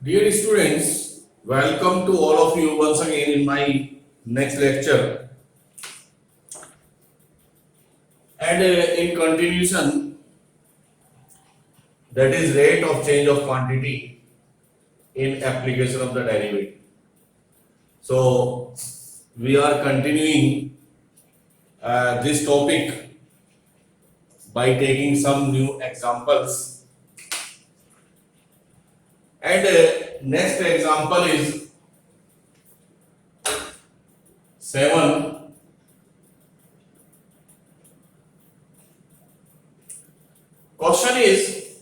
Dear students, welcome to all of you once again in my next lecture. And in continuation, that is rate of change of quantity in application of the derivative. So we are continuing this topic by taking some new examples. And next example is 7. Question is,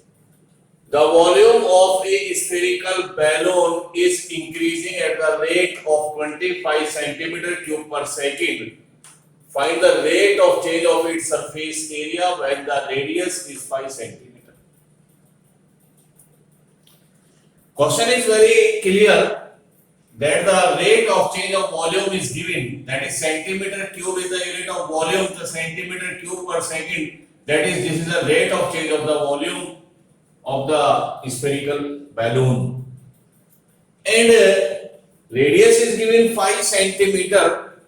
the volume of a spherical balloon is increasing at the rate of 25 centimeter cube per second. Find the rate of change of its surface area when the radius is 5 centimeter. Question is very clear that the rate of change of volume is given, that is centimeter cube is the unit of volume, the centimeter cube per second, that is this is the rate of change of the volume of the spherical balloon. And radius is given 5 centimeter.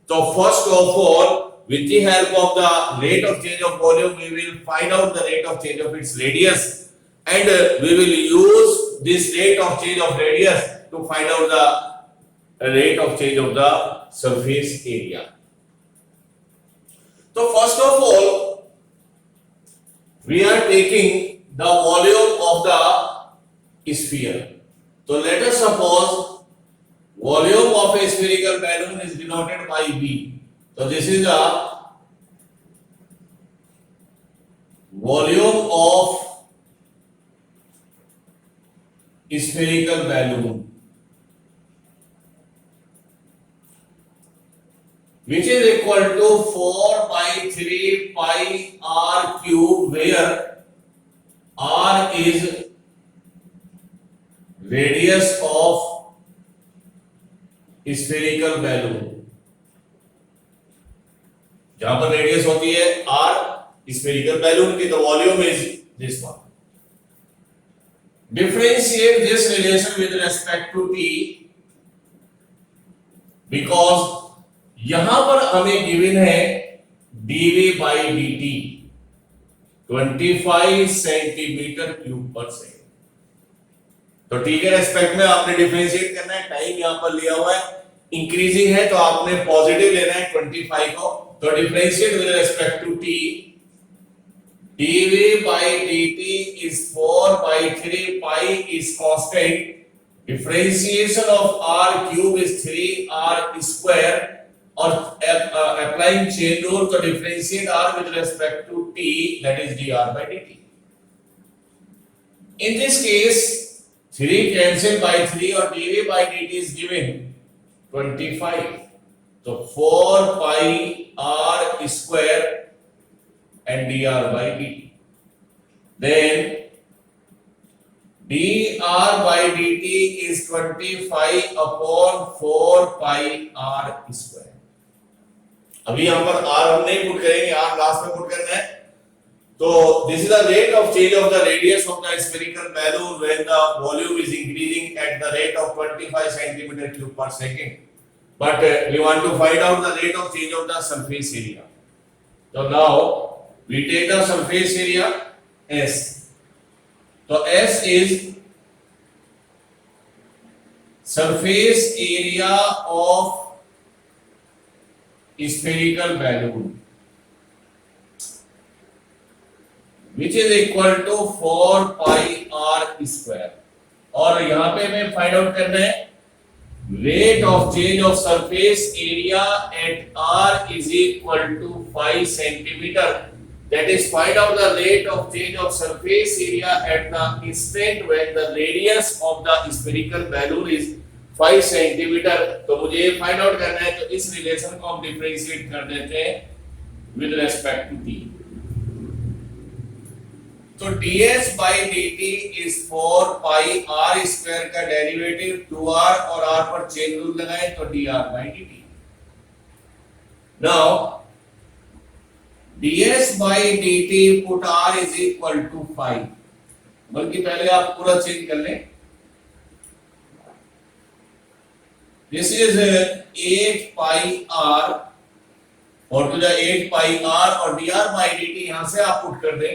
So first of all, with the help of the rate of change of volume, we will find out the rate of change of its radius, and we will use this rate of change of radius to find out the rate of change of the surface area. So first of all, we are taking the volume of the sphere. So let us suppose volume of a spherical balloon is denoted by V. So this is the volume of spherical balloon, which is equal to 4 by 3 pi r cube, where r is radius of spherical balloon. जहां पर radius होती है r spherical balloon की, तो volume is this one. Differentiate this relation with respect to t, because यहां पर हमें given है dv by dt 25 centimetre cube पर सेकेंड. तो t के रेस्पेक्ट में आपने डिफरेंशिएट करना है. टाइम यहां पर लिया हुआ है, इंक्रीजिंग है तो आपने पॉजिटिव लेना है 25 को. तो differentiate with respect to t, dv by dt is 4 by 3 pi is constant. Differentiation of r cube is 3r square, और applying chain rule to differentiate r with respect to t, that is dr by dt. In this case 3 cancel by 3 और dv by dt is given 25. So 4 pi r square and dr by dt. Then dr by dt is 25 upon 4 pi r square. अभी यहां पर r हम नहीं put करेंगे, r last में put करना है. तो this is the rate of change of the radius of the spherical balloon when the volume is increasing at the rate of 25 centimeter cube per second. But we want to find out the rate of change of the surface area. So now we take the surface area S. So S is surface area of spherical balloon, which is equal to 4 pi r square. और यहां पे हमें find out करना है rate of change of surface area at r is equal to 5 centimeter. That is, find out the rate of change of surface area at the instant when the radius of the spherical balloon is 5 centimeter. तो मुझे ये find out करना है, तो इस relation को हम differentiate कर देते हैं विद रेस्पेक्ट टू t. तो ds by dt is 4 pi r square का डेरिवेटिव 2r और r पर चेन रूल लगाए तो dr by dt. Now ds by dt put r is equal to 5. बल्कि पहले आप पूरा चेंज कर लें. This is 8 pi r और तो 8 pi r और dr by dt यहां से आप पुट कर दें,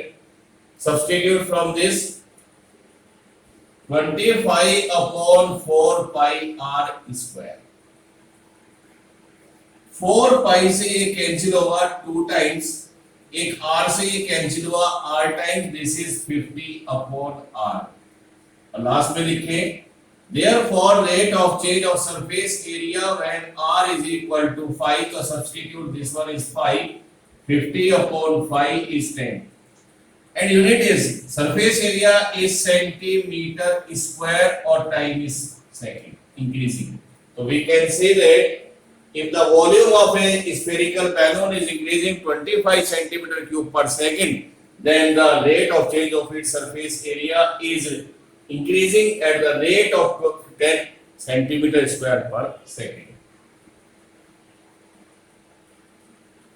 substitute from this 25 upon 4 pi r square. 4 pi से ये कैंसिल होगा 2 टाइम्स, एक r से ये कैंसिल हुआ r times, this is 50 upon r. और लास्ट में लिखे therefore rate of change of surface area when r is equal to 5, तो substitute this one is 5, 50 upon 5 is 10 and unit is surface area is centimeter square or time is second increasing. So we can say that if the volume of a spherical balloon is increasing 25 centimeter cube per second, then the rate of change of its surface area is increasing at the rate of 10 centimeter square per second.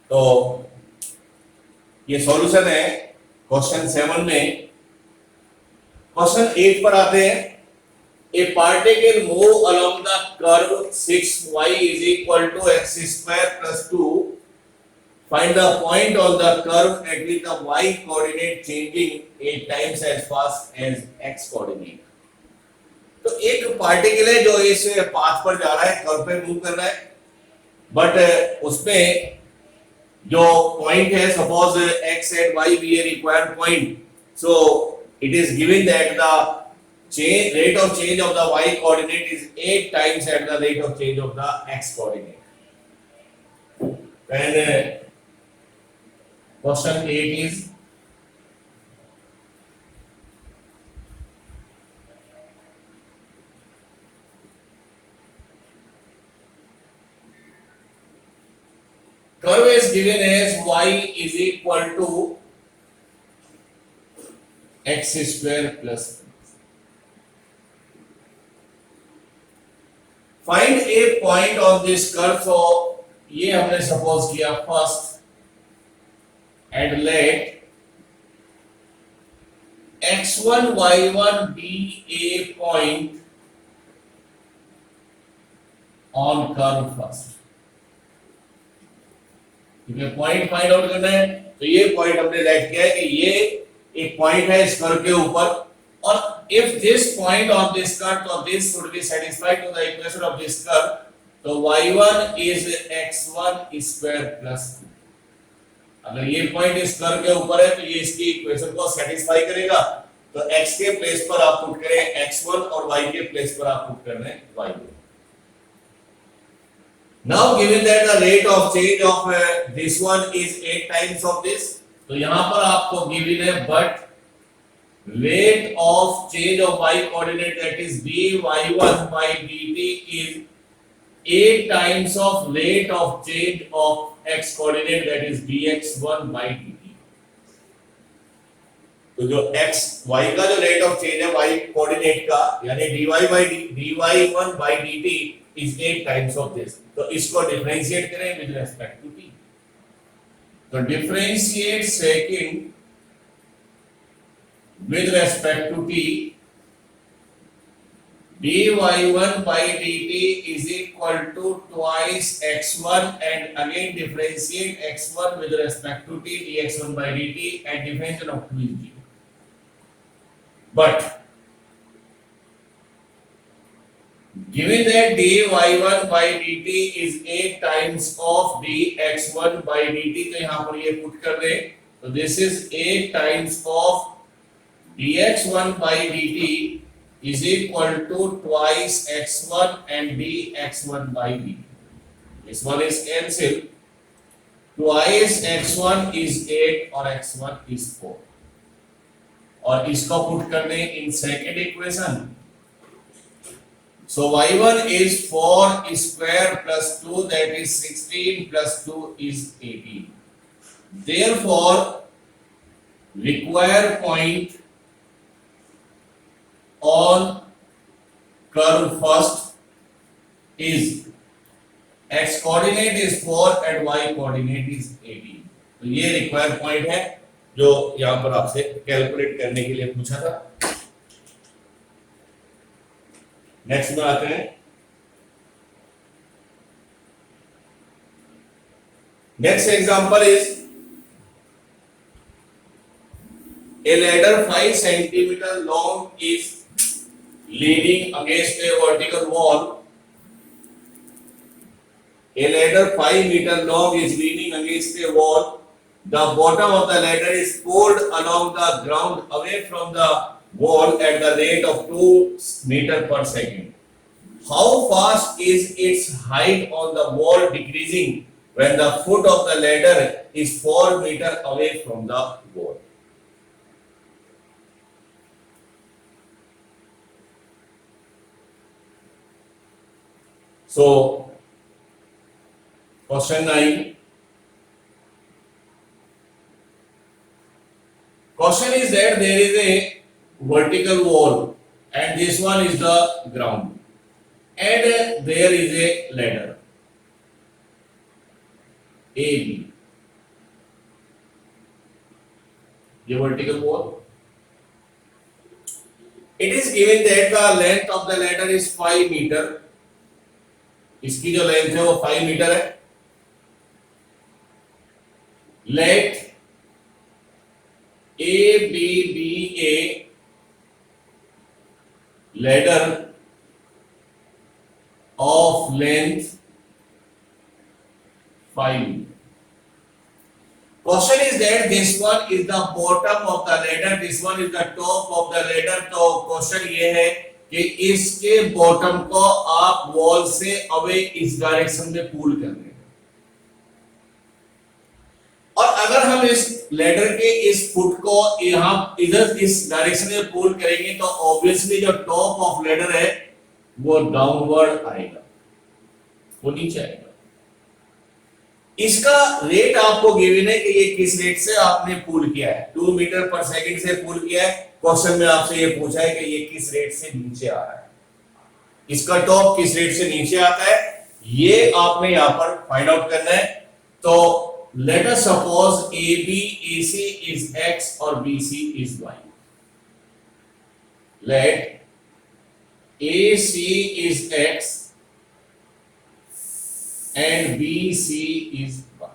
तो ये solution है question 7 में. Question 8 पर आते हैं. A particle move along the curve 6y is equal to x square plus 2. Find the point on the curve at which the y coordinate changing 8 times as fast as x coordinate. तो एक particle है जो इस path पर जा रहा है, curve पे मूव कर रहा है, बट उसमें जो पॉइंट है, suppose x and y be a required point, so it is given that the rate of change of the y coordinate is 8 times at the rate of change of the x coordinate. Then question 8 is curve is given as y is equal to x square plus. Find a point on this curve. So ये हमने suppose किया first, and let x1 y1 be a point on curve first. ठीक है, point find out करना है. तो ये point हमने लेट किया है कि ये एक पॉइंट है इस कर्व के ऊपर, और if this point on this curve, so this should be satisfied to the equation of this curve. तो y1 is x1 square plus 2. अगर ये पॉइंट इस कर्व के ऊपर है तो ये इसकी इक्वेशन को सेटिस्फाई करेगा. तो x के प्लेस पर आप पुट करें x1 और y के प्लेस पर आप पुट कर दें y1. Now given that the rate of change of this one is 8 times of this, तो यहां पर आपको given है but rate of change of y coordinate, that is dy1 by dt is 8 times of rate of change of x coordinate, that is dx1 by dt. तो जो x y का जो rate of change है y coordinate का, यानी dy1 by dt is 8 times of this. तो इसको differentiate करें विद रेस्पेक्ट टू t. तो differentiate second with respect to t, dy1 by dt is equal to twice x1, and again differentiate x1 with respect to t, dx1 by dt, and differentiation of 2 is 0. But given that dy1 by dt is 8 times of dx1 by dt, तो यहां पर ये put कर दें, तो this is 8 times of dx1 by dt is equal to twice x1 and dx1 by dt. This one is cancelled. Twice x1 is 8 और x1 is 4. और इसको पुट कर दें in second equation. So y1 is 4 square plus 2, that is 16 plus 2 is 18. Therefore, required point on curve first is x coordinate is 4 and y coordinate is 18. तो ये required point है जो यहां पर आपसे कैलकुलेट करने के लिए पूछा था. नेक्स्ट में आते हैं. Next example is a ladder 5 centimeter long is leaning against a vertical wall. A ladder 5 meter long is leaning against a wall. The bottom of the ladder is pulled along the ground away from the wall at the rate of 2 meter per second. How fast is its height on the wall decreasing when the foot of the ladder is 4 meter away from the wall? So, question 9. Question is that there is a vertical wall and this one is the ground and there is a ladder AB. The vertical wall. It is given that the length of the ladder is 5 meter. इसकी जो length है वो 5 metre है. Let A B be a ladder of length 5 meter. Question is that this one is the bottom of the ladder, this one is the top of the ladder. तो question ये है कि इसके bottom को आप wall से away इस direction में पुल कर रहे हैं और अगर हम इस लैडर के इस फुट को यहां इधर इस डायरेक्शन में पुल करेंगे तो ऑब्वियसली जो टॉप ऑफ लैडर है वो डाउनवर्ड आएगा, वो नीचे आएगा. इसका रेट आपको गिवन है कि ये किस रेट से आपने पुल किया है. 2 मीटर पर सेकंड से पुल किया है. क्वेश्चन में आपसे ये पूछा है कि ये किस रेट से नीचे आ रहा है, इसका टॉप किस रेट से नीचे आता है, ये आपने यहां पर फाइंड आउट करना है. तो let us suppose AB AC is X और BC is Y. Let AC is X and BC is Y.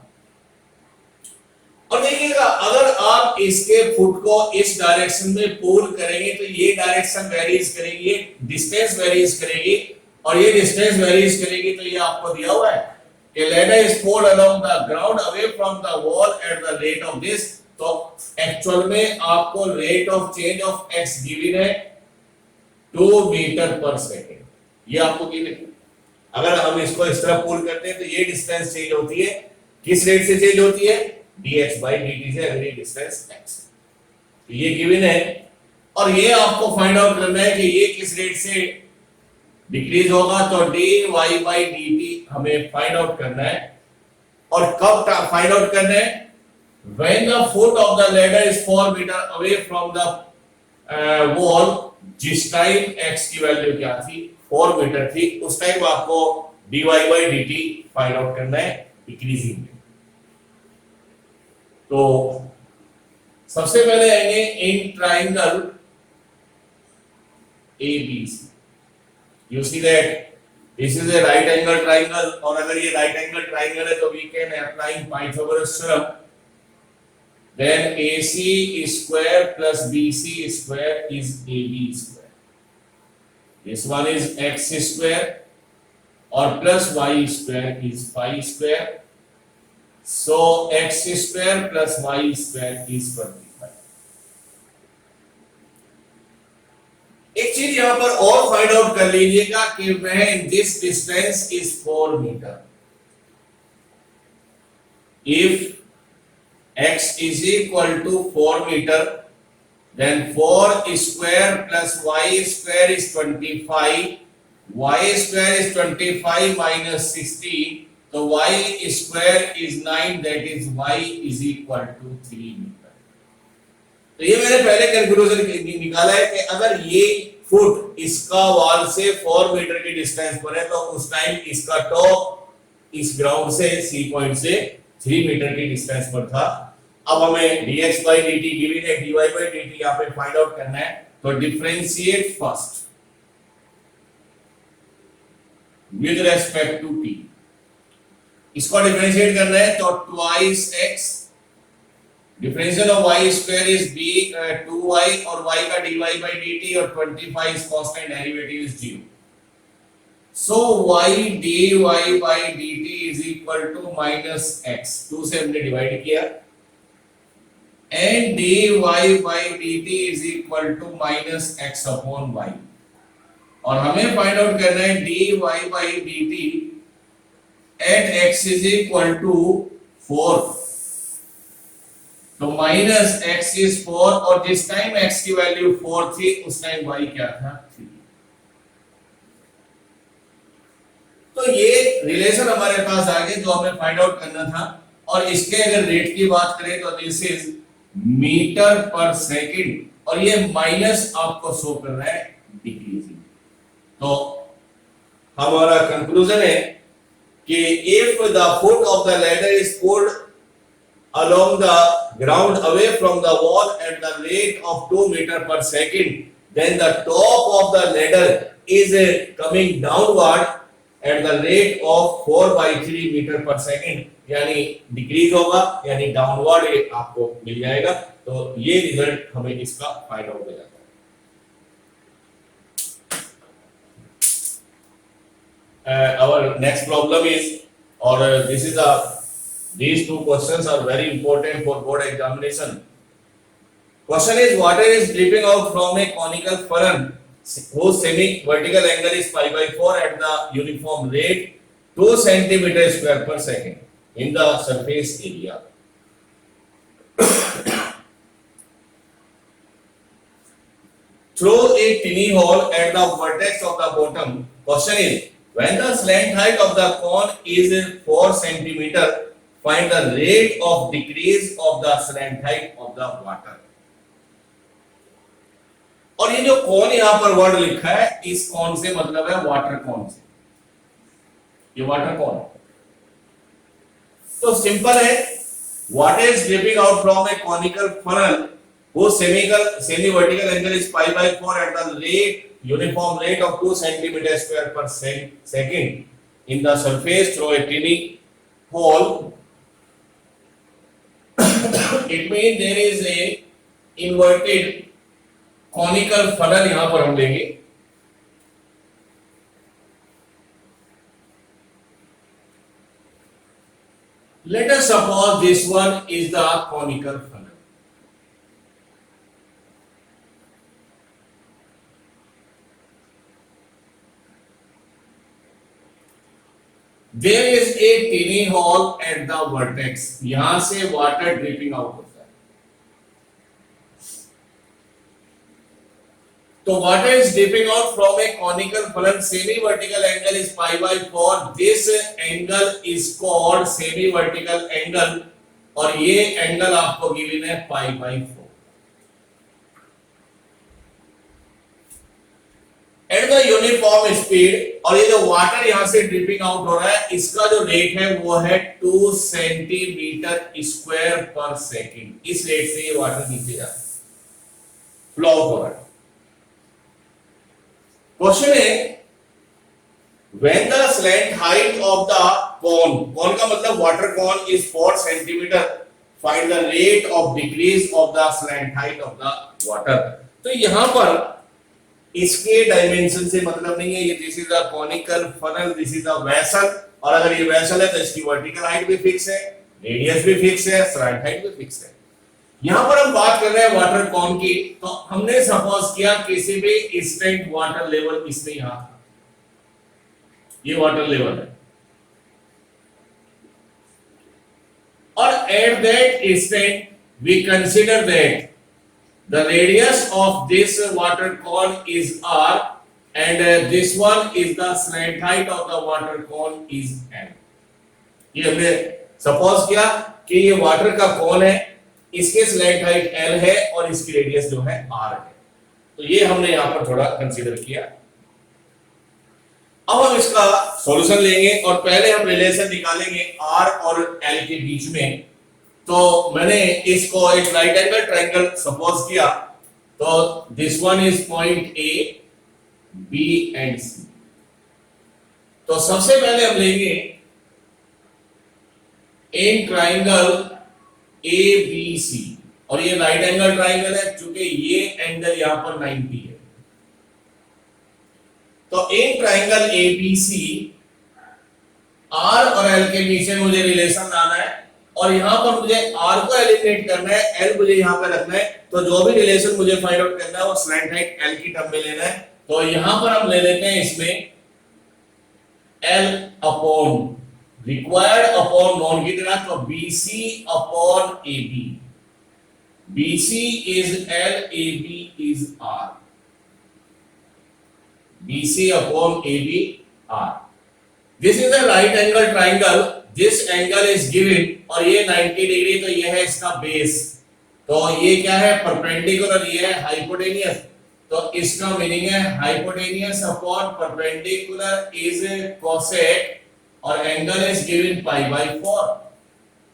और देखिएगा अगर आप इसके फुट को इस डायरेक्शन में पुल करेंगे तो ये डायरेक्शन वेरीज करेगी, डिस्टेंस वेरीज करेगी और ये डिस्टेंस वेरीज करेगी. तो ये आपको दिया हुआ है कि ladder is pulled along the ground away from the wall at the rate of this. तो एक्चुअल में आपको rate of change of x given है 2 मीटर पर सेकेंड. ये आपको गिवन है. अगर हम इसको इस तरह पुल करते हैं तो ये डिस्टेंस चेंज होती है. किस रेट से चेंज होती है? dx by dt से अगर ये डिस्टेंस x. तो ये गिवन है और ये आपको फाइंड आउट करना है कि ये किस रेट से डिक्रीज होगा. तो dy by dt हमें फाइंड आउट करना है. और कब फाइंड आउट करना है? when the foot of the ladder is 4 meter away from the wall. जिस टाइम x की वैल्यू क्या थी? 4 मीटर थी. उस टाइम आपको dy by dt find out करना है डिक्रीजिंग में. तो सबसे पहले आएंगे in triangle ABC. You see that this is a right angle triangle और अगर ये right angle triangle है तो we can apply Pythagoras theorem. Then AC square plus BC square is AB square. This one is x square और plus y square is phi square. So x square plus y square is 25. एक चीज यहां पर और find out कर लीजिएगा कि when this distance is 4 meter, if x is equal to 4 meter, then 4 square plus y square is 25. Y square is 25 minus 16. तो y square is 9, that is y is equal to 3 meter. तो ये मैंने पहले calculation निकाला है कि अगर ये फुट इसका वॉल से 4 मीटर की डिस्टेंस पर है तो उस टाइम इसका टॉप इस ग्राउंड से सी पॉइंट से 3 मीटर की डिस्टेंस पर था. अब हमें dx by dt गिवन है, dy by dt यहां पे फाइंड आउट करना है. तो differentiate first with respect to t. इसको डिफरेंशिएट करना है तो twice x, differential of y square is b 2y और y का dy by dt और 25 is constant, derivative is 0. So y dy by dt is equal to minus x, 2 से हमने divide किया, and dy by dt is equal to minus x upon y. और हमें find out करना है dy by dt at x is equal to 4. तो minus x is 4 और जिस टाइम x की वैल्यू 4 थी उस टाइम y क्या था 3. तो ये रिलेशन हमारे पास आ गए जो हमें फाइंड आउट करना था. और इसके अगर रेट की बात करें तो दिस इज मीटर पर सेकंड और ये माइनस आपको शो कर रहा है डिक्रीजिंग. तो हमारा कंक्लूजन है कि if the foot of the ladder is pulled along the ground away from the wall at the rate of 2 meter per second, then the top of the ladder is coming downward at the rate of 4/3 meter per second, यानी decrease होगा, यानी downward ये आपको मिल जाएगा. तो ये result हमें इसका फाइंड आउट हो जाता है. Our next problem is, or this is these two questions are very important for board examination. Question is, water is dripping out from a conical funnel whose semi vertical angle is pi by 4 at the uniform rate 2 centimeter square per second in the surface area. Through a tiny hole at the vertex of the bottom. Question is, when the slant height of the cone is 4 centimeter, find the rate of decrease of the slant height of the water. और ये जो कौन यहां पर word लिखा है, इस कौन से मतलब है वाटर कौन से. ये वाटर कौन है. तो सिंपल है, water is dripping out from a conical funnel whose semi vertical angle is pi by 4 at the rate uniform rate of 2 centimeter square per second in the surface through a tiny hole. It means there is a inverted conical funnel. यहां पर हम लेंगे. Let us suppose this one is the conical funnel. There is a tiny hole at the vertex. यहां से water dripping out होता है. तो water is dripping out from a conical funnel. Semi vertical angle is pi by 4. This angle is called semi vertical angle और ये angle आपको given है pi by 4. At the uniform speed. और ये जो वाटर यहां से ड्रिपिंग आउट हो रहा है, इसका जो रेट है वो है 2 सेंटीमीटर स्क्वायर पर सेकंड. इस रेट से ये वाटर नीचे जा रहा है, फ्लो आउट हो रहा है. क्वेश्चन है, when the slant height of the cone, cone का मतलब water cone is 4 centimetre, find the rate of decrease of the slant height of the water. तो यहां पर इसके डायमेंशन से मतलब नहीं है. ये this is a conical funnel, this is a vessel. और अगर ये वेसल है तो इसकी वर्टिकल हाइट भी फिक्स है, रेडियस भी फिक्स है, स्लैंट हाइट भी फिक्स है. यहां पर हम बात कर रहे हैं वाटर कॉन की. तो हमने सपोज किया किसी भी इंस्टेंट वाटर लेवल इसमें यहां था, ये वाटर लेवल है, और at that instant we consider that the radius of this water cone is r and this one is the slant height of the water cone is l. ये हमने suppose किया कि ये वाटर का cone है, इसके स्लैंट हाइट l है और इसकी रेडियस जो है r है. तो ये हमने यहां पर थोड़ा कंसीडर किया. अब हम इसका सॉल्यूशन लेंगे और पहले हम रिलेशन निकालेंगे r और l के बीच में. तो मैंने इसको एक राइट एंगल ट्रायंगल सपोज किया. तो this one is point A, B and C. तो सबसे पहले हम लेंगे इन ट्राइंगल ए बी सी, और ये राइट एंगल ट्राइंगल है, चूंकि ये एंगल यहां पर 90 है, तो in triangle A B C R और एल के बीच में मुझे रिलेशन लाना है, और यहां पर मुझे आर को एलिमिनेट करना है, एल मुझे यहां पर रखना है, तो जो भी रिलेशन मुझे फाइंड आउट करना है वो स्लैंट हाइट एल की टर्म में लेना है। तो यहां पर हम ले लेते हैं इसमें L upon required upon non की तरह, तो BC upon AB, BC is L, AB is R, BC upon AB R. This is a right angle triangle. This angle is given, और ये 90 डिग्री, तो ये है इसका बेस, तो ये क्या है परपेंडिकुलर, ये है हाइपोटेनियस, तो इसका मीनिंग है hypotenuse upon perpendicular is cosec, और angle is given pi by 4,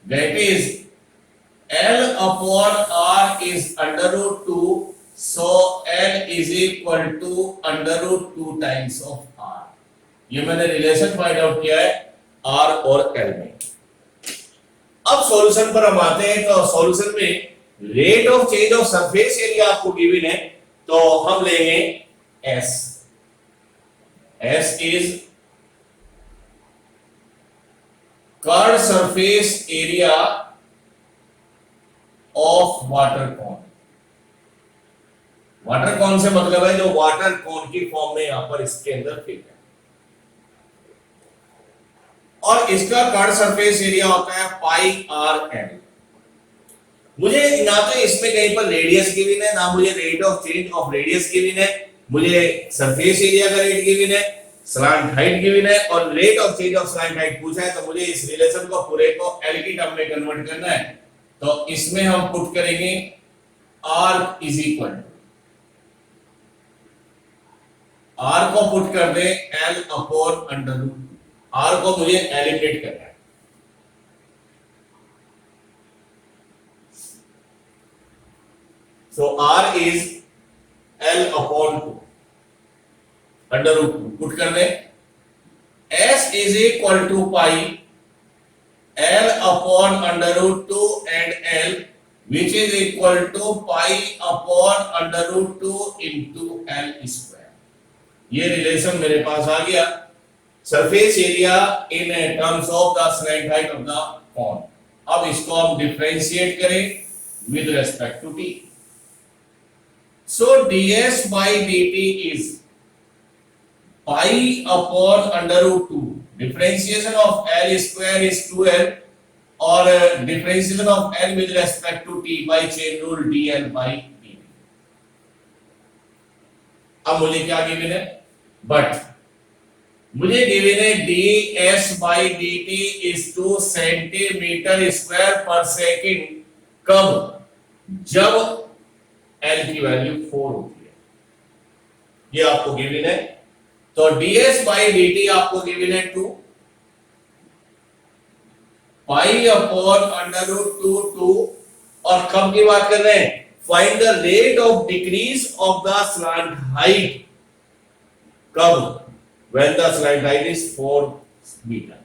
that is L upon R is under root 2, so L is equal to under root 2 times of R. ये मैंने relation find out किया है R और L में। अब solution पर हम आते हैं, तो सॉल्यूशन में rate of change of surface area आपको गिवन है, तो हम लेंगे S। S is curve surface area of water cone. Water cone से मतलब है जो वाटर कॉन की फॉर्म में यहां पर इसके अंदर फिट है, और इसका कर्व सरफेस एरिया होता है पाई आर एल। मुझे ना तो इसमें कहीं पर रेडियस गिवन है, ना मुझे rate of change of radius given है, मुझे सरफेस एरिया का रेट गिवन है, स्लैंट हाइट गिवन है, और rate of change of slant height पूछा है, तो मुझे इस रिलेशन को पूरे को एल की टर्म में कन्वर्ट करना है, तो इसमें हम पुट करेंगे R is equal to, R को पुट कर दे L अपॉन अंडर रूट, R को मुझे एलिमिनेट करना है, so R is L upon 2 under root 2 put कर दे, S is equal to pi L upon under root 2 and L, which is equal to pi upon under root 2 into L square. ये relation मेरे पास आ गया surface area in terms of the slant height of the cone. अब इसको हम differentiate करें with respect to t, so ds by dt is pi upon under root 2, differentiation of L square is 2L, और differentiation of L with respect to t by chain rule dl by dt। अब मुझे क्या given है, but मुझे given है ds by dt is 2 centimetre square पर second, कब, जब L की वैल्यू 4 होती है, ये आपको गिवन है, तो ds by dt आपको गिवन है 2 पाई अपॉन अंडर रूट 2, और कब की बात कर रहे हैं, find the rate of decrease of the slant height, कब, when the slant height is 4 metre.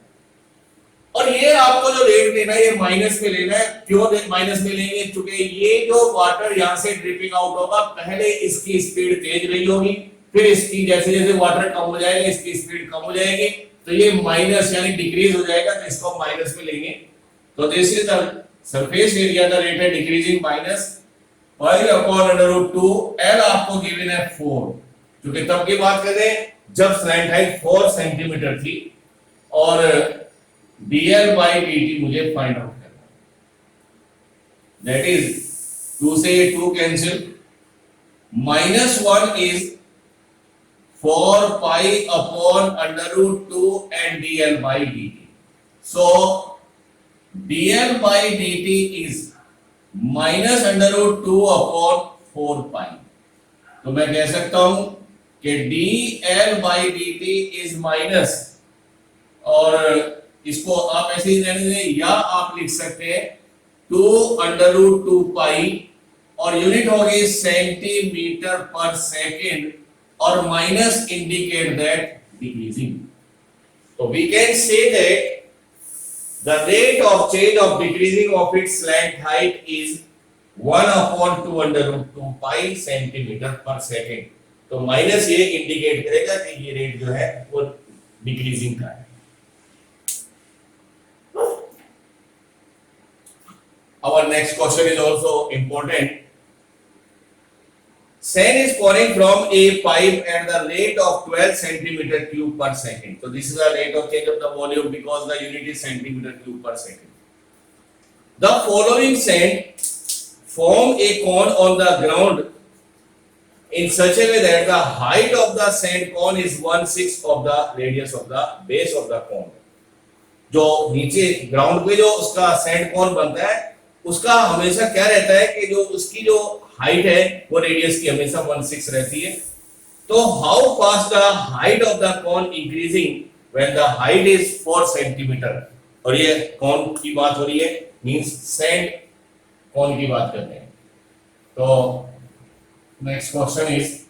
और ये आपको जो रेट लेना है ये माइनस में लेना है, क्यों माइनस में लेंगे, क्योंकि ये जो वाटर यहां से ड्रिपिंग आउट होगा, पहले इसकी स्पीड तेज रही होगी, फिर इसकी जैसे जैसे वाटर कम हो जाएगा इसकी स्पीड कम हो जाएगी, तो ये माइनस यानी डिक्रीज हो जाएगा, तो इसको माइनस में लेंगे, तो this is the surface area, the rate है decreasing minus pi upon under root 2, L आपको गिवन है 4, क्योंकि तब की बात करें जब स्लैंट हाइट 4 सेंटीमीटर थी, और dl by dt मुझे फाइंड आउट करना है, दैट इज 2 से 2 cancel, -1 is 4 pi upon under root 2 and dl by dt. So dl by dt is minus under root 2 upon 4 pi. तो मैं कह सकता हूं कि dl by dt is minus, और इसको आप ऐसे ही रहने दें, या आप लिख सकते हैं 2 under root 2 pi, और यूनिट होगी सेंटीमीटर पर सेकेंड, और minus indicate that decreasing. So we can say that the rate of change of decreasing of its slant height is 1/2 under root 2 pi centimetre पर सेकेंड। तो minus ये indicate करेगा कि ये रेट जो है वो डिक्रीजिंग का है। Our next question is also important. Sand is pouring from a pipe at the rate of 12 centimeter cube per second. So this is the rate of change of the volume because the unit is centimeter cube per second. The following sand form a cone on the ground in such a way that the height of the sand cone is 1/6 of the radius of the base of the cone. जो नीचे ground पे जो उसका sand cone बनता है उसका हमेशा क्या रहता है कि जो उसकी जो हाइट है वो रेडियस की हमेशा 1/6 रहती है। तो how fast the height of the cone increasing when the height is 4 centimetre, और ये कॉन की बात हो रही है, मींस सैंड कॉन की बात करते हैं। तो next question is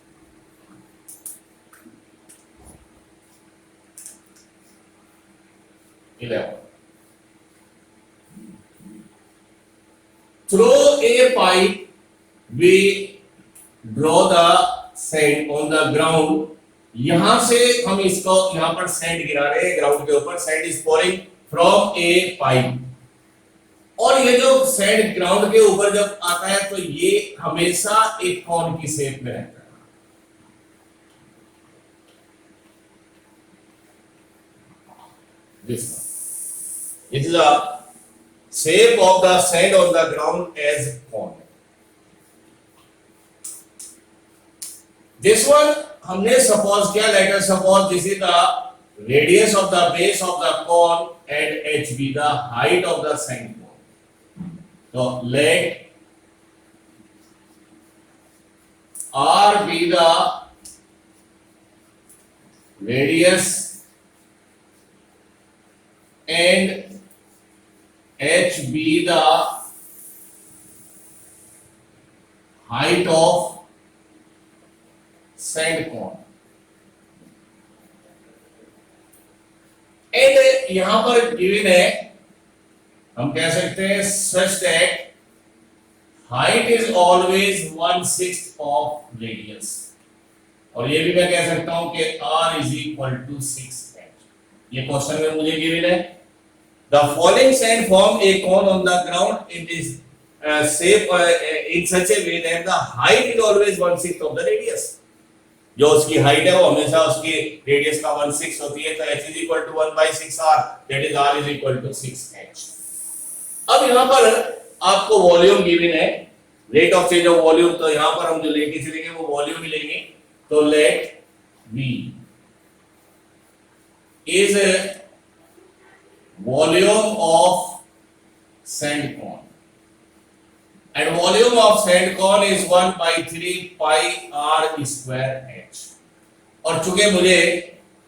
through a pipe we draw the sand on the ground। यहां से हम इसको यहां पर सैंड गिरा रहे हैं ग्राउंड के ऊपर, sand is pouring from A pipe, और ये जो सैंड ग्राउंड के ऊपर जब आता है तो ये हमेशा एक कॉन की शेप में रहता है। This is a shape of the sand on the ground as cone। This one हमने सपोज किया, let us suppose this is the radius of the base of the cone and h be the height of the sand cone। तो let r be the radius and h be the height of sand cone। And यहां पर given है, हम कह सकते हैं such that height is always 1/6 of radius, और ये भी मैं कह सकता हूं कि r is equal to 6h। ये क्वेश्चन में मुझे गिवन है the falling sand form a cone on the ground in this shape in such a way that the height is always 1/6 of the radius। जो उसकी height है वो हमेशा उसकी रेडियस का 1/6 होती है, तो h is equal to 1/6r, that is r is equal to 6h। अब यहाँ पर आपको वॉल्यूम गिवन है, rate of change of volume, तो यहाँ पर हम जो लेके चलेंगे वो वॉल्यूम ही लेंगे। तो late v is volume of sand cone and volume of sand cone is 1/3 pi r square h। और चूंकि मुझे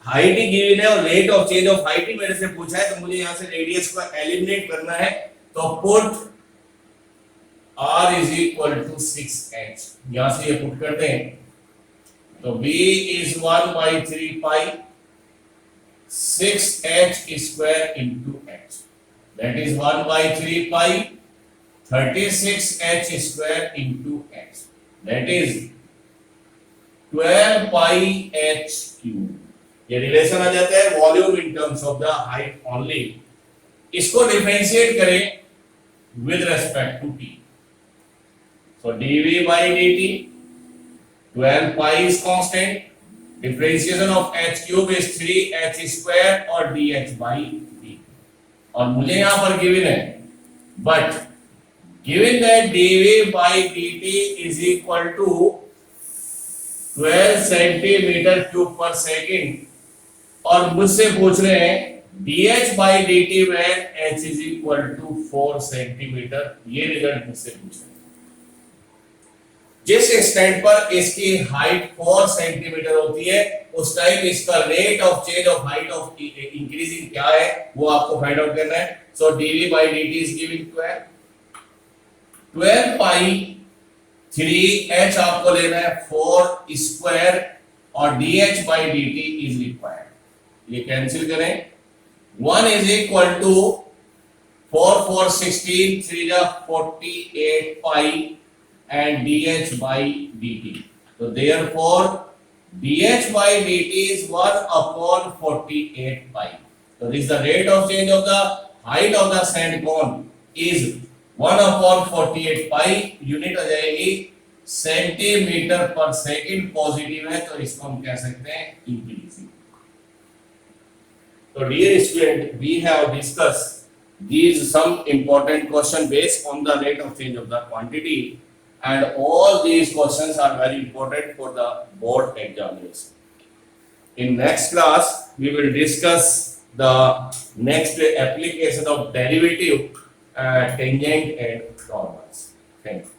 हाइट ही गिवन है और rate of change of height ही मेरे से पूछा है, तो मुझे यहां से रेडियस को एलिमिनेट करना है, तो put r is equal to 6h। यहां से ये पुट करते हैं, तो v is 1/3 pi 6h square into h, that is 1/3 pi 36h square into h, that is 12 pi h cube। ये रिलेशन आ जाता है volume in terms of the height only. इसको डिफरेंशिएट करें with respect to t, so dv by dt 12 pi is constant, differentiation of h cube is 3h square और dh by dt। और मुझे यहां पर गिवन है, but given that dv by dt is equal to 12 centimetre cube per second, और मुझसे पूछ रहे हैं dh by dt when h is equal to 4 centimetre. ये रिजल्ट मुझसे पूछ रहे हैं। जिस एक्सटेंट पर इसकी हाइट 4 सेंटीमीटर होती है उस टाइम इसका rate of change of height of increasing क्या है वो आपको फाइंड आउट करना है। सो dv by dt is given 12 pi 3h आपको लेना है 4 स्क्वायर और dh by dt is required। ये कैंसिल करें, 1 is equal to 4 16 3 is 48 pi and dH by dt. So therefore dH by dt is 1 upon 48 pi. So this is the rate of change of the height of the sand cone is 1 upon 48 pi. Unit आ जाएगी centimetre पर second. Positive है तो इसको हम कह सकते हैं increasing. So dear student, we have discussed these some important question based on the rate of change of the quantity, and all these questions are very important for the board examination. In next class, we will discuss the next application of derivative, tangent and normals. Thank you.